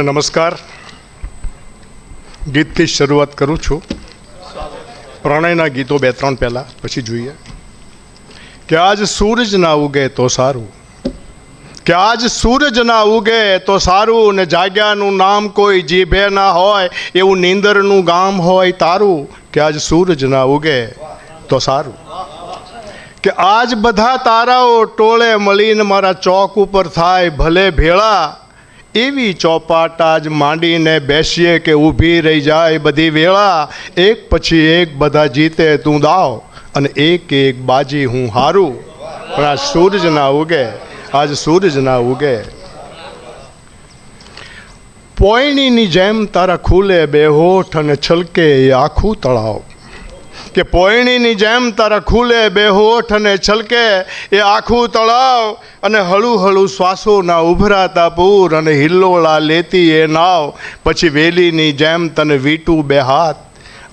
નમસ્કાર. ગીતથી શરૂઆત કરું છું. પ્રણયના ગીતો બે ત્રણ પહેલાં, પછી જોઈએ કે આજ સૂરજ ના ઉગે તો સારું, કે આજ સૂરજ ના ઉગે તો સારું, ને જાગ્યાનું નામ કોઈ જીભે ના હોય, એવું નીંદરનું ગામ હોય તારું, કે આજ સૂરજ ના ઉગે તો સારું, કે આજ બધા તારાઓ ટોળે મળીને મારા ચોક ઉપર થાય ભલે ભેળા, એવી ચોપાટ આજ માંડીને બેસીએ કે ઊભી રહી જાય બધી વેળા, એક પછી એક બધા જીતે તું દાવ, અને એક એક બાજી હું હારું, પણ આજ સૂરજ ના ઉગે, આજ સૂરજ ના ઉગે. પોયણીની જેમ તારા ખુલે બે હોઠ અને છલકે એ આખું તળાવ, કે પોયણીની જેમ તારા ખુલે બે હોઠ અને છલકે એ આખું તળાવ, અને હળું હળું શ્વાસોના ઉભરાતા પૂર અને હિલ્લોળા લેતી એ નાવ, પછી વેલીની જેમ તને વીટું બે હાથ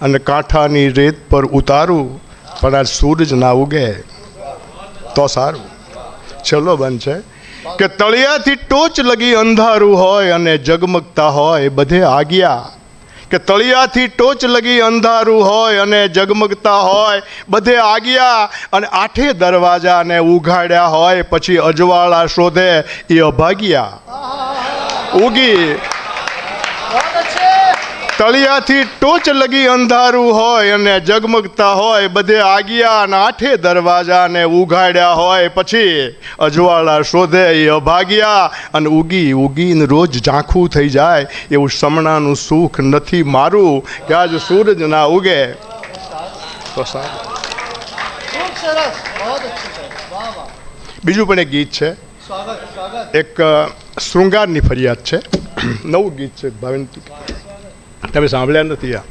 અને કાંઠાની રેત પર ઉતારું, પણ આ સૂરજ ના ઉગે તો સારું. ચલો બનશે કે તળિયાથી ટોચ લગી અંધારું હોય અને જગમગતા હોય બધે આગિયા, કે તળિયાથી ટોચ લગી અંધારું હોય અને જગમગતા હોય બધે આગિયા, અને આઠે દરવાજાને ઉઘાડ્યા હોય પછી અજવાળા શોધે એ અભાગ્યા. ઉગી તળિયાથી ટોચ લગી અંધારું હોય અને જગમગતા હોય બધે આગિયા, અને આઠે દરવાજાને ઉઘાડ્યા હોય પછી અજવાળા શોધે એ અભાગ્યા, અને ઉગી ઉગીને રોજ ઝાંખું થઈ જાય એવું સમણાનું સુખ નથી મારું, કે આજ સૂરજ ના ઉગે તો સારું. બીજું પણ એક ગીત છે, એક શૃંગારની ફરિયાદ છે, નવું ગીત છે ભાવિનતી, તમે સાંભળ્યા નથી આ,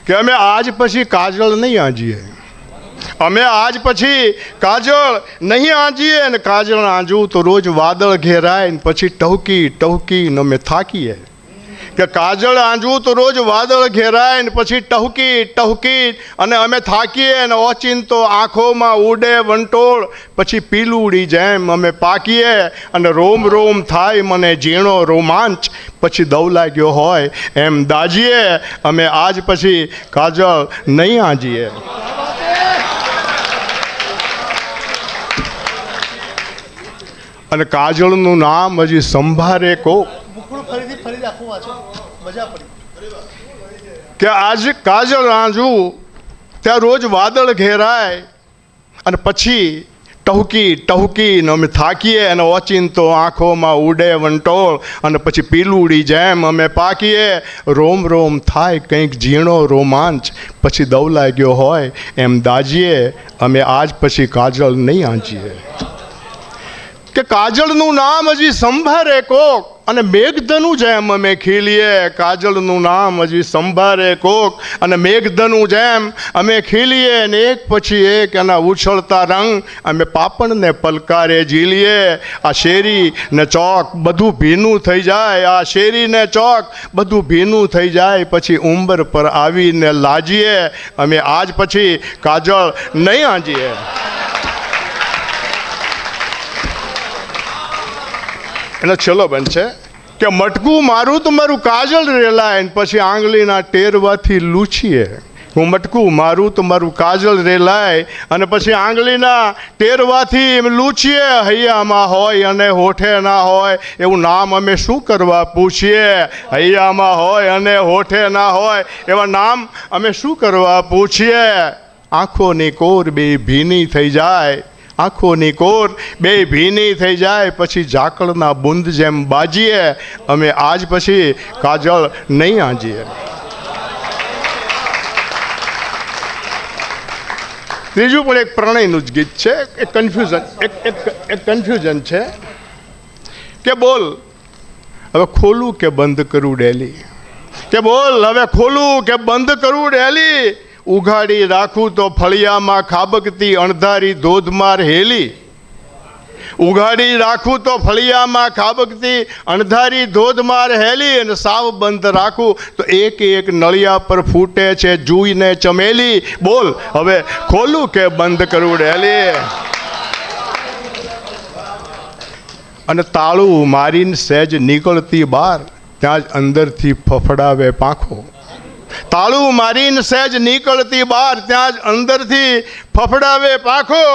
કે અમે આજ પછી કાજળ નહીં આંજીએ, અમે આજ પછી કાજળ નહીં આંજીએ, ને કાજળ આંજવું તો રોજ વાદળ ઘેરાય ને પછી ટહુકી ટહુકીને અમે થાકીએ, કે કાજળ આંજવું તો રોજ વાદળ ઘેરાય ને પછી ટહુકી ટહુકી અને અમે થાકીએ, ને ઓચિંતો આંખોમાં ઉડે વંટોળ પછી પીલુડી જેમ અમે પાકીએ, અને રોમ રોમ થાય મને ઝીણો રોમાંચ પછી દવ લાગ્યો હોય એમ દાજીએ, અમે આજ પછી કાજળ નહીં આંજીએ. અને કાજળનું નામ હજી સંભારે કોક, કે આજ કાજળ આંજવું ત્યાં રોજ વાદળ ઘેરાય અને પછી ટહુકી ટહુકીને અમે થાકીએ, અને ઓચિંતો આંખોમાં ઉડે વંટોળ અને પછી પીલુડી જેમ અમે પાકીએ, રોમ રોમ થાય કંઈક ઝીણો રોમાંચ પછી દવ લાગ્યો હોય એમ દાજીએ, અમે આજ પછી કાજળ નહીં આંજીએ. કે કાજળનું નામ હજી સંભારે કોક, અને મેઘધનુ જેમ અમે ખીલીએ, કાજળનું નામ હજી સંભારે કોક અને મેઘધનુ જેમ અમે ખીલીએ, ને એક પછી એક એના ઉછળતા રંગ અમે પાપણને પલકારે ઝીલીએ. આ શેરી ને ચોક બધું ભીનું થઈ જાય, આ શેરી ને ચોક બધું ભીનું થઈ જાય પછી ઉંબર પર આવીને લાજીએ, અમે આજ પછી કાજળ નહીં આંજીએ. એટલે છેલ્લો બનશે કે મટકું મારું તો મારું કાજળ રેલાય, પછી આંગળીના ટેરવાથી લૂછીએ. હું મટકું મારું તો મારું કાજળ રેલાય, અને પછી આંગળીના ટેરવાથી લૂછીએ. હૈયામાં હોય અને હોઠે ના હોય એવું નામ અમે શું કરવા પૂછીએ, હૈયામાં હોય અને હોઠે ના હોય એવા નામ અમે શું કરવા પૂછીએ. આંખોની કોર બે ભીની થઈ જાય, આંખોની કોર બે ભીની થઈ જાય પછી ઝાકળના બુંદ જેમ બાજીએ, અમે આજ પછી કાજળ નહીં આંજીએ. ત્રીજું પણ એક પ્રણયનું જ ગીત છે, એક કન્ફ્યુઝન છે કે બોલ હવે ખોલું કે બંધ કરું ડેલી, કે બોલ હવે ખોલું કે બંધ કરું ડેલી, ઉઘાડી રાખું તો ફળિયામાં ખાબકતી અણધારી ધોધમાર હેલી, ઉઘાડી રાખું તો ફળિયામાં ખાબકતી અણધારી ધોધમાર હેલી, અને સાવ બંધ રાખું તો એક એક નળિયા પર ફૂટે છે જુઈને ચમેલી. બોલ હવે ખોલું કે બંધ કરું ડેલી. અને તાળું મારીને સહેજ નીકળતી બહાર, ત્યાં જ અંદરથી ફફડાવે પાંખો. તાળું મારીને સહેજ નીકળતી બહાર, ત્યાં જ અંદરથી ફફડાવે પાંખો.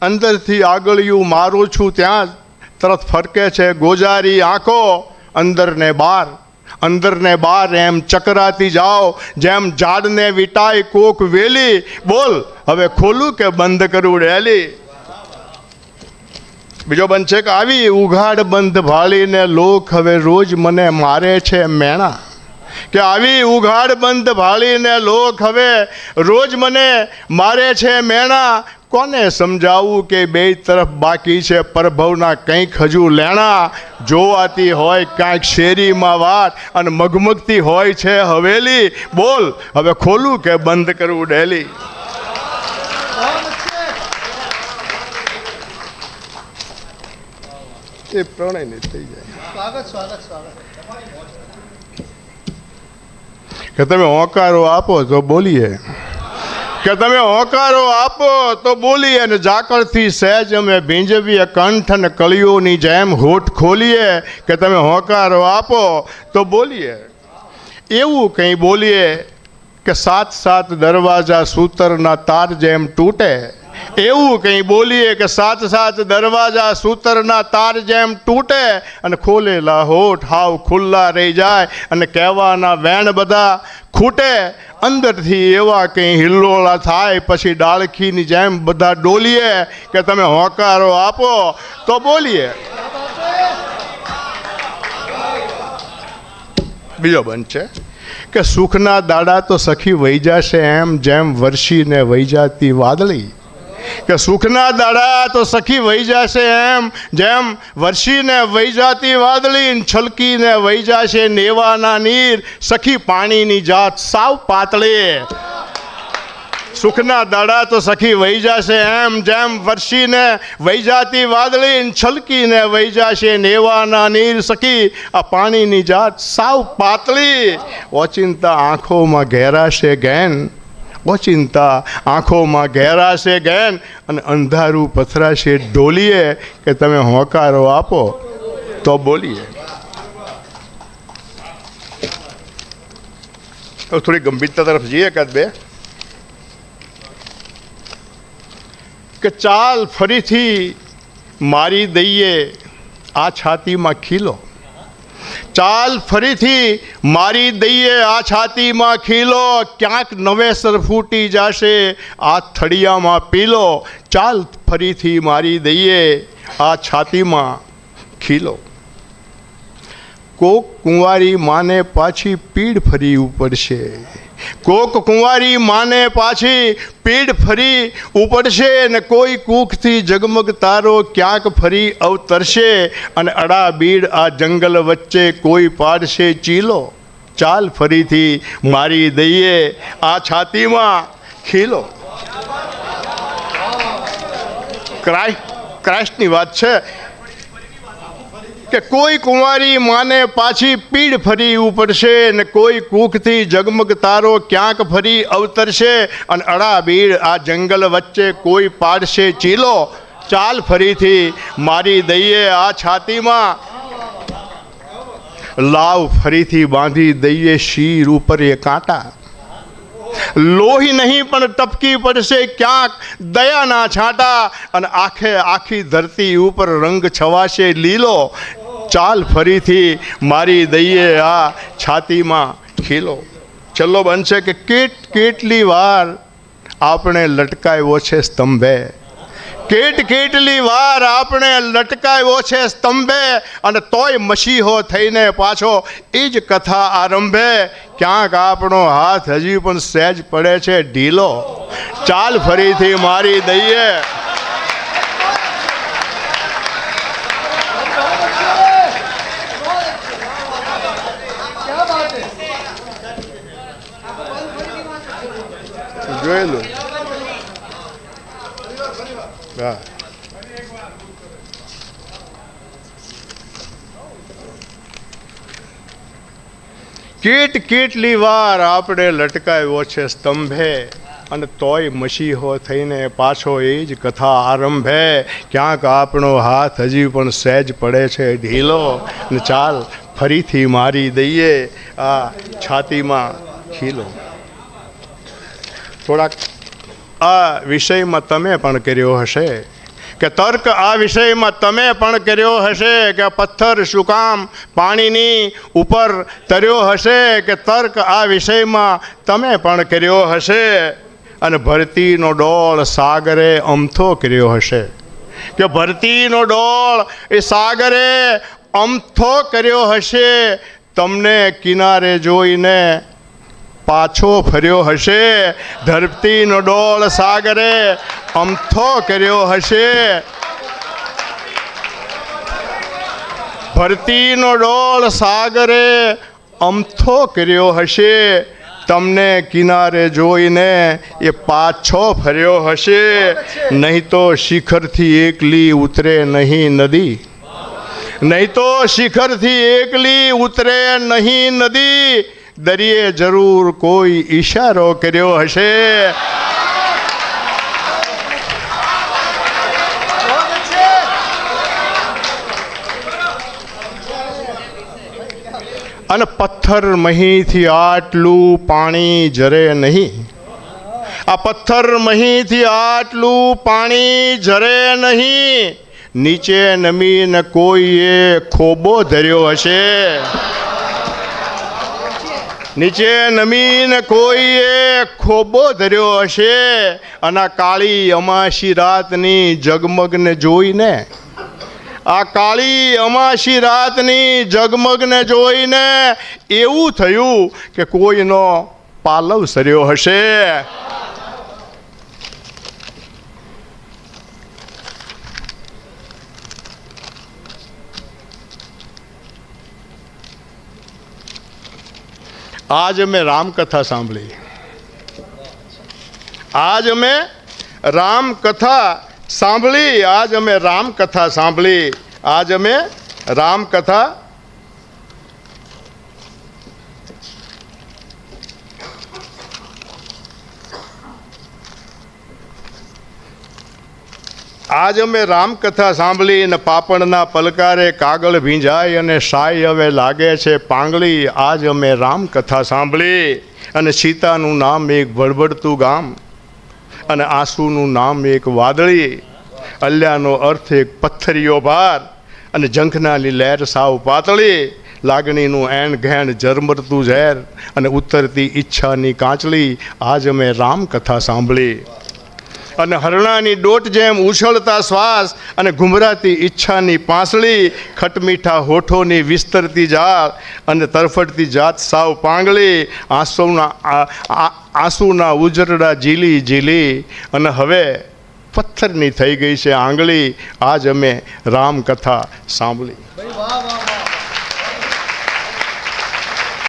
અંદરથી આગળિયું મારું છું, ત્યાં જ તરત ફરકે છે ગોજારી આંખો. અંદર ને બહાર, અંદર ને બહાર એમ ચકરાતી જાઓ, જેમ ઝાડને વિટાય કોક વેલી. બોલ હવે ખોલું કે બંધ કરું ડેલી. બીજો બંધ છે કે આવી ઉઘાડ બંધ ભાળીને લોક હવે રોજ મને મારે છે મેણા. કે આવી ઉઘાડ બંધ ભાળીને લોક હવે રોજ મને મારે છે મેણા. કોને સમજાવું કે બે તરફ બાકી છે પરભવના કંઈક હજુ લેણા. જોવાતી હોય કાંઈક શેરીમાં વાત અને મગમગતી હોય છે હવેલી. બોલ હવે ખોલું કે બંધ કરવું ડેલી. એ પ્રણય થઈ જાય. કે તમે હોંકારો આપો તો બોલીએ, કે તમે હોંકારો આપો તો બોલીએ. અને ઝાકળથી સહેજ અમે ભીંજવીએ કંઠ અને કળીઓની જેમ હોઠ ખોલીએ. કે તમે હોંકારો આપો તો બોલીએ. એવું કંઈ બોલીએ કે સાત સાત દરવાજા સૂતરના તાર જેમ તૂટે. એવું કંઈ બોલીએ કે સાત સાત દરવાજા સૂતરના તાર જેમ તૂટે. અને ખોલેલા હોઠ હાવ ખુલ્લા રહી જાય અને કહેવાના વેણ બધા ખૂટે. અંદરથી એવા કંઈ હિલ્લોળા થાય, પછી ડાળખીની જેમ બધા ડોલીએ. કે તમે હોંકારો આપો તો બોલીએ. બીજો બંધ છે કે સુખના દાડા તો સખી વહી જશે એમ જેમ વરસીને વહી જાતી વાદળી. કે સુખના દાડા તો સખી વહી જશે એમ જેમ વરસીને વહી જાતી વાદળી. છલકીને વહી જશે નેવાના નીર, સખી પાણીની જાત સાવ પાતળી. સુખના દાડા તો સખી વહી જશે એમ જેમ વરસીને વહી જાતી વાદળી. છલકીને વહી જશે નેવાના નીર, સખી આ પાણીની જાત સાવ પાતળી. ઓચિંતા આંખોમાં ઘેરાશે ગેન, ઓચિંતા આંખોમાં ઘેરાશે ગેન. અને અંધારું પથરાશે ડોલીએ. કે તમે હોંકારો આપો તો બોલીએ. થોડી ગંભીરતા તરફ જઈએ એકાદ બે. કે ચાલ ફરીથી મારી દઈએ આ છાતીમાં ખીલો. ચાલ ફરીથી મારી દઈએ આ છાતીમાં ખીલો. ક્યાંક નવેસર ફૂટી જશે આ થળિયામાં પીલો. ચાલ ફરીથી મારી દઈએ આ છાતીમાં ખીલો. કોક કુંવારી માને પાછી પીડ ફરી ઉપડશે. કોક કુંવારી માને પાછી પીડ ફરી ઉપડશે. ને કોઈ કૂખથી જગમગ તારો ક્યાંક ફરી અવતરશે. અને અડાબીડ આ જંગલ વચ્ચે કોઈ પાડશે ચીલો. ચાલ ફરીથી મારી દઈએ આ છાતીમાં ખીલો. ક્રાઇસ્ટની વાત છે કે કોઈ કુંવારી માને પાછી પીડ ફરી ઉપડશે. ને કોઈ કૂખથી જગમગ તારો ક્યાંક ફરી અવતરશે. અને અડાબીડ આ જંગલ વચ્ચે કોઈ પાડશે ચીલો. ચાલ ફરીથી મારી દઈએ આ છાતીમાં. લાવ ફરીથી બાંધી દઈએ શીર ઉપર એ કાંટા. લોહી નહીં પણ ટપકી પડશે ક્યાંક દયાના છાંટા. અને આખે આખી ધરતી ઉપર રંગ છવાશે લીલો. ચાલ ફરીથી મારી દઈએ આ છાતીમાં ખીલો. છેલ્લો બનશે કે કેટલી વાર આપણે લટકાવ્યો છે સ્તંભે. કેટલી વાર આપણે લટકાવ્યો છે સ્તંભે. અને તોય મસીહો થઈને પાછો એ જ કથા આરંભે. ક્યાંક આપણો હાથ હજી પણ સહેજ પડે છે ઢીલો. ચાલ ફરીથી મારી દઈએ. જોયેલું હા. કેટલી વાર આપણે લટકાવ્યો છે સ્તંભે. અને તોય મસીહો થઈને પાછો એ જ કથા આરંભે. ક્યાંક આપણો હાથ હજી પણ સહેજ પડે છે ઢીલો, ને ચાલ ફરીથી મારી દઈએ આ છાતીમાં ખીલો. થોડાક આ વિષયમાં તમે પણ કર્યો હશે કે તર્ક, આ વિષયમાં તમે પણ કર્યો હશે કે પથ્થર શું કામ પાણીની ઉપર તર્યો હશે, કે તર્ક આ વિષયમાં તમે પણ કર્યો હશે. અને ભરતીનો ડોળ સાગરે અમથો કર્યો હશે, કે ભરતીનો ડોળ એ સાગરે અમથો કર્યો હશે. તમને કિનારે જોઈને પાછો ફર્યો હશે. ધરતીનો ડોળ સાગરે અમથો કર્યો હશે. ભરતીનો ડોળ સાગરે અમથો કર્યો હશે. તમને કિનારે જોઈને એ પાછો ફર્યો હશે. નહીં તો શિખરથી એકલી ઉતરે નહીં નદી, નહીં તો શિખરથી એકલી ઉતરે નહીં નદી. દરિયે જરૂર કોઈ ઈશારો કર્યો હશે. અને પથ્થર મહીથી આટલું પાણી જરે નહીં, આ પથ્થર મહીથી આટલું પાણી જરે નહીં. નીચે નમીને કોઈએ ખોબો ધર્યો હશે, નીચે નમીને કોઈએ ખોબો ધર્યો હશે. અને કાળી અમાસી રાતની જગમગને જોઈને, આ કાળી અમાસી રાતની જગમગને જોઈને એવું થયું કે કોઈનો પાલવ સર્યો હશે. આજ અમે રામકથા સાંભળી, આજ અમે રામકથા સાંભળી, આજ અમે રામકથા સાંભળી, આજ અમે રામકથા આજ અમે રામકથા સાંભળી. ને પાપણના પલકારે કાગળ ભીંજાય અને સાય હવે લાગે છે પાંગળી. આજ અમે રામકથા સાંભળી. અને સીતાનું નામ એક વળવળતું ગામ, અને આંસુનું નામ એક વાદળી. અલ્યાનો અર્થ એક પથ્થરિયો ભાર, અને ઝંખનાની લહેર સાવ પાતળી. લાગણીનું એણ ઘેણ ઝરમરતું ઝેર, અને ઉતરતી ઈચ્છાની કાંચળી. આજ અમે રામકથા સાંભળી. અને હરણાની ડોટ જેમ ઉછળતા શ્વાસ, અને ઘુમરાતી ઈચ્છાની પાંસળી. ખટમીઠા હોઠોની વિસ્તરતી જાળ, અને તરફડતી જાત સાવ પાંગળી. આંસુના ઉજરડા ઝીલી ઝીલી, અને હવે પથ્થરની થઈ ગઈ છે આંગળી. આજ અમે રામકથા સાંભળી.